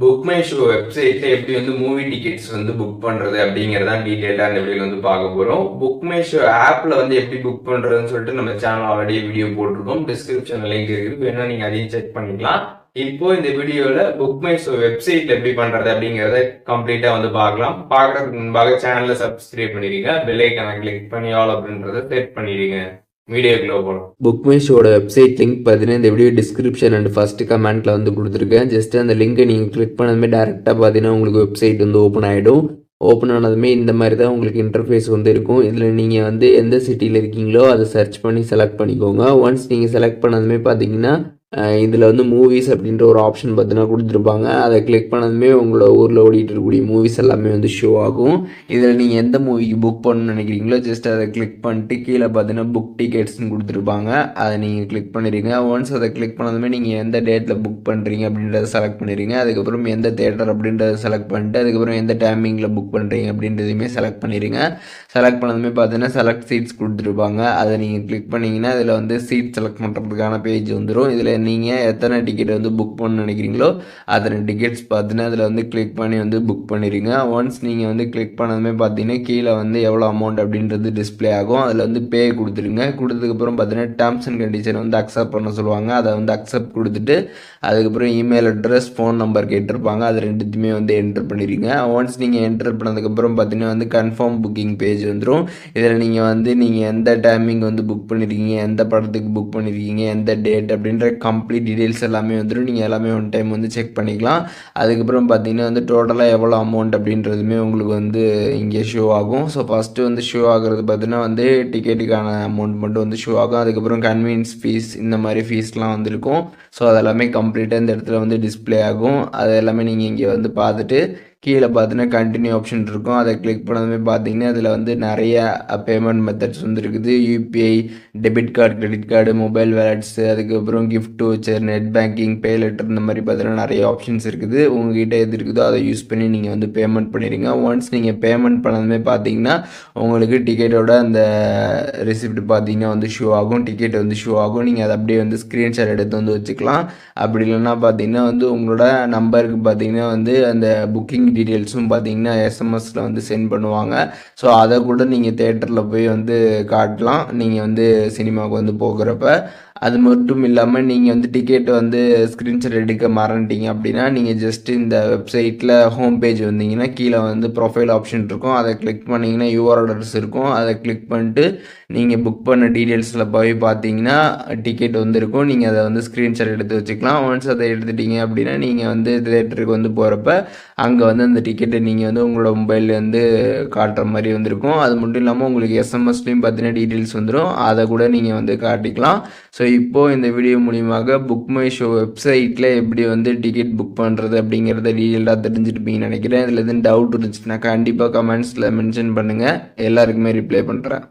Book my show வெப்சைட்ல எப்படி வந்து மூவி டிக்கெட்ஸ் வந்து புக் பண்றது அப்படிங்கறத டீடைல்டா இந்த வீடியோல வந்து பார்க்க போறோம். புக் மை ஷோ ஆப்ல வந்து எப்படி புக் பண்றதுன்னு சொல்லிட்டு நம்ம சேனல் ஆல்ரெடி வீடியோ போட்டிருக்கோம். டிஸ்கிரிப்ஷன்ல லிங்க் இருக்குது, வேணா நீங்க அதையும் செக் பண்ணிக்கலாம். இப்போ இந்த வீடியோல புக் மை ஷோ வெப்சைட்ல எப்படி பண்றது அப்படிங்கறத கம்ப்ளீட்டா வந்து பார்க்கலாம். பார்க்கறதுக்கு முன்பாக சேனலை சப்ஸ்கிரைப் பண்ணிடுங்க, பெல் ஐக்கான கிளிக் பண்ணி ஆல் அப்படின்றத செட் பண்ணிடுங்க. வீடியோக்குள்ள போகலாம். புக் மை ஷோட வெப்சைட் லிங்க் பார்த்தீங்கன்னா இந்த வீடியோ டிஸ்கிரிப்ஷன் அண்ட் ஃபர்ஸ்ட் கமெண்ட்ல வந்து கொடுத்துருக்கேன். ஜஸ்ட் அந்த லிங்கை நீங்கள் கிளிக் பண்ணதுமே டேரெக்டாக பார்த்தீங்கன்னா உங்களுக்கு வெப்சைட் வந்து ஓப்பன் ஆகிடும். ஓப்பன் ஆனதுமே இந்த மாதிரி தான் உங்களுக்கு இன்டர்ஃபேஸ் வந்து இருக்கும். இதில் நீங்கள் வந்து எந்த சிட்டியில் இருக்கீங்களோ அதை சர்ச் பண்ணி செலக்ட் பண்ணிக்கோங்க. ஒன்ஸ் நீங்கள் செலக்ட் பண்ணதுமே பார்த்தீங்கன்னா இதில் வந்து மூவிஸ் அப்படின்ற ஒரு ஆப்ஷன் பார்த்தீங்கன்னா கொடுத்துருப்பாங்க. அதை கிளிக் பண்ணதுமே உங்களோட ஊரில் ஓடிட்டு இருக்கக்கூடிய மூவிஸ் எல்லாமே வந்து ஷோ ஆகும். இதில் நீங்கள் எந்த மூவிக்கு புக் பண்ணணும்னு நினைக்கிறீங்களோ ஜஸ்ட் அதை கிளிக் பண்ணிட்டு கீழே பார்த்தீங்கன்னா புக் டிக்கெட்ஸ்னு கொடுத்துருப்பாங்க. அதை நீங்கள் கிளிக் பண்ணிடுங்க. ஒன்ஸ் அதை கிளிக் பண்ணதுமே நீங்கள் எந்த டேட்டில் புக் பண்ணுறீங்க அப்படின்றத செலக்ட் பண்ணிடுங்க. அதுக்கப்புறம் எந்த தேட்டர் அப்படின்றத செலக்ட் பண்ணிட்டு அதுக்கப்புறம் எந்த டைமிங்கில் புக் பண்ணுறீங்க அப்படின்றதையுமே செலக்ட் பண்ணிடுங்க. செலக்ட் பண்ணதுமே பார்த்தீங்கன்னா செலக்ட் சீட்ஸ் கொடுத்துருப்பாங்க. அதை நீங்கள் கிளிக் பண்ணிங்கன்னா இதில் வந்து சீட் செலக்ட் பண்ணுறதுக்கான பேஜ் வந்துடும். இதில் நீங்கள் எத்தனை டிக்கெட் வந்து புக் பண்ண நினைக்கிறீங்களோ அத்தனை டிக்கெட்ஸ் பார்த்தீங்கன்னா அதில் வந்து கிளிக் பண்ணி வந்து புக் பண்ணிடுங்க. ஒன்ஸ் நீங்கள் வந்து கிளிக் பண்ணதுமே பார்த்தீங்கன்னா கீழே வந்து எவ்வளோ அமௌண்ட் அப்படின்றது டிஸ்பிளே ஆகும். அதில் வந்து பே கொடுத்துருங்க. கொடுத்ததுக்கப்புறம் பார்த்தீங்கன்னா டேர்ம்ஸ் அண்ட் கண்டிஷன் வந்து அக்செப்ட் பண்ண சொல்லுவாங்க. அதை வந்து அக்செப்ட் கொடுத்துட்டு அதுக்கப்புறம் இமெயில் அட்ரஸ், ஃபோன் நம்பர் கேட்டிருப்பாங்க. அது ரெண்டுத்தையுமே வந்து என்ட்ரு பண்ணிடுங்க. ஒன்ஸ் நீங்கள் என்ட்ரு பண்ணதுக்கப்புறம் பார்த்தீங்கன்னா வந்து கன்ஃபார்ம் புக்கிங் பேஜ் வந்துடும். இதில் நீங்கள் எந்த டைமிங் வந்து புக் பண்ணியிருக்கீங்க, எந்த படத்துக்கு புக் பண்ணியிருக்கீங்க, எந்த டேட் அப்படின்ற கம்ப்ளீட் டீட்டெயில்ஸ் எல்லாமே வந்துடும். நீங்கள் எல்லாமே ஒன் டைம் வந்து செக் பண்ணிக்கலாம். அதுக்கப்புறம் பார்த்தீங்கன்னா வந்து டோட்டலாக எவ்வளோ அமௌண்ட் அப்படின்றதுமே உங்களுக்கு வந்து இங்கே ஷோ ஆகும். ஸோ ஃபஸ்ட்டு வந்து ஷோ ஆகிறது பார்த்தீங்கன்னா வந்து டிக்கெட்டுக்கான அமௌண்ட் மட்டும் வந்து ஷோ ஆகும். அதுக்கப்புறம் கன்வீனியன்ஸ் ஃபீஸ் இந்த மாதிரி ஃபீஸ்லாம் வந்து இருக்கும். ஸோ அதெல்லாமே கம்ப்ளீட்டாக இந்த இடத்துல வந்து டிஸ்பிளே ஆகும். அது எல்லாமே நீங்கள் இங்கே வந்து பார்த்துட்டு கீழே பார்த்தீங்கன்னா கண்டினியூ ஆப்ஷன் இருக்கும். அதை கிளிக் பண்ணதுமே பார்த்தீங்கன்னா அதில் வந்து நிறைய பேமெண்ட் மெத்தட்ஸ் வந்து இருக்குது. UPI, debit card, credit card, mobile wallets, அதுக்கப்புறம் gift voucher, net banking, pay later இந்த மாதிரி பார்த்தீங்கன்னா நிறைய ஆப்ஷன்ஸ் இருக்குது. உங்ககிட்ட எது இருக்குதோ அதை யூஸ் பண்ணி நீங்கள் வந்து பேமெண்ட் பண்ணிடுங்க. ஒன்ஸ் நீங்கள் பேமெண்ட் பண்ணதுமே பார்த்தீங்கன்னா உங்களுக்கு டிக்கெட்டோட அந்த ரெசிப்ட் பார்த்தீங்கன்னா வந்து ஷோ ஆகும். டிக்கெட் வந்து ஷோ ஆகும். நீங்கள் அதை அப்படியே வந்து ஸ்க்ரீன்ஷாட் எடுத்து வந்து வச்சுக்கலாம். அப்படி இல்லைன்னா பார்த்தீங்கன்னா வந்து உங்களோட நம்பருக்கு பார்த்தீங்கன்னா வந்து அந்த புக்கிங் டீட்டெயில்ஸும் பார்த்தீங்கன்னா எஸ்எம்எஸில் வந்து சென்ட் பண்ணுவாங்க. ஸோ அதை கூட நீங்கள் தேட்டரில் போய் வந்து காட்டலாம் நீங்கள் வந்து சினிமாவுக்கு வந்து போகிறப்ப. அது மட்டும் இல்லாமல் நீங்கள் வந்து டிக்கெட் வந்து ஸ்க்ரீன்ஷாட் எடுக்க மறந்துட்டீங்க அப்படின்னா நீங்கள் ஜஸ்ட்டு இந்த வெப்சைட்டில் ஹோம் பேஜ் வந்தீங்கன்னா கீழே வந்து ப்ரொஃபைல் ஆப்ஷன் இருக்கும். அதை கிளிக் பண்ணிங்கன்னா யூஆர் ஆர்டர்ஸ் இருக்கும். அதை கிளிக் பண்ணிட்டு நீங்கள் புக் பண்ண டீட்டெயில்ஸில் போய் பார்த்தீங்கன்னா டிக்கெட் வந்து இருக்கும். நீங்கள் அதை வந்து ஸ்க்ரீன்ஷாட் எடுத்து வச்சுக்கலாம். ஒன்ஸ் அதை எடுத்துட்டீங்க அப்படின்னா நீங்கள் வந்து தேட்டருக்கு வந்து போகிறப்ப அங்கே வந்து அந்த டிக்கெட்டை நீங்கள் வந்து உங்களோட மொபைல்லேருந்து காட்டுற மாதிரி வந்துருக்கும். அது மட்டும் இல்லாமல் உங்களுக்கு எஸ்எம்எஸ்லேயும் பார்த்தீங்கன்னா டீட்டெயில்ஸ் வந்துடும். அதை கூட நீங்கள் வந்து காட்டிக்கலாம். ஸோ இப்போது இந்த வீடியோ மூலியமாக புக் மை ஷோ வெப்சைட்டில் எப்படி வந்து டிக்கெட் புக் பண்ணுறது அப்படிங்கிறத டீட்டெயிலாக தெரிஞ்சுருப்பீங்கன்னு நினைக்கிறேன். இதில் எதுவும் டவுட் இருந்துச்சுன்னா கண்டிப்பாக கமெண்ட்ஸில் மென்ஷன் பண்ணுங்கள், எல்லாருக்குமே ரிப்ளை பண்ணுறேன்.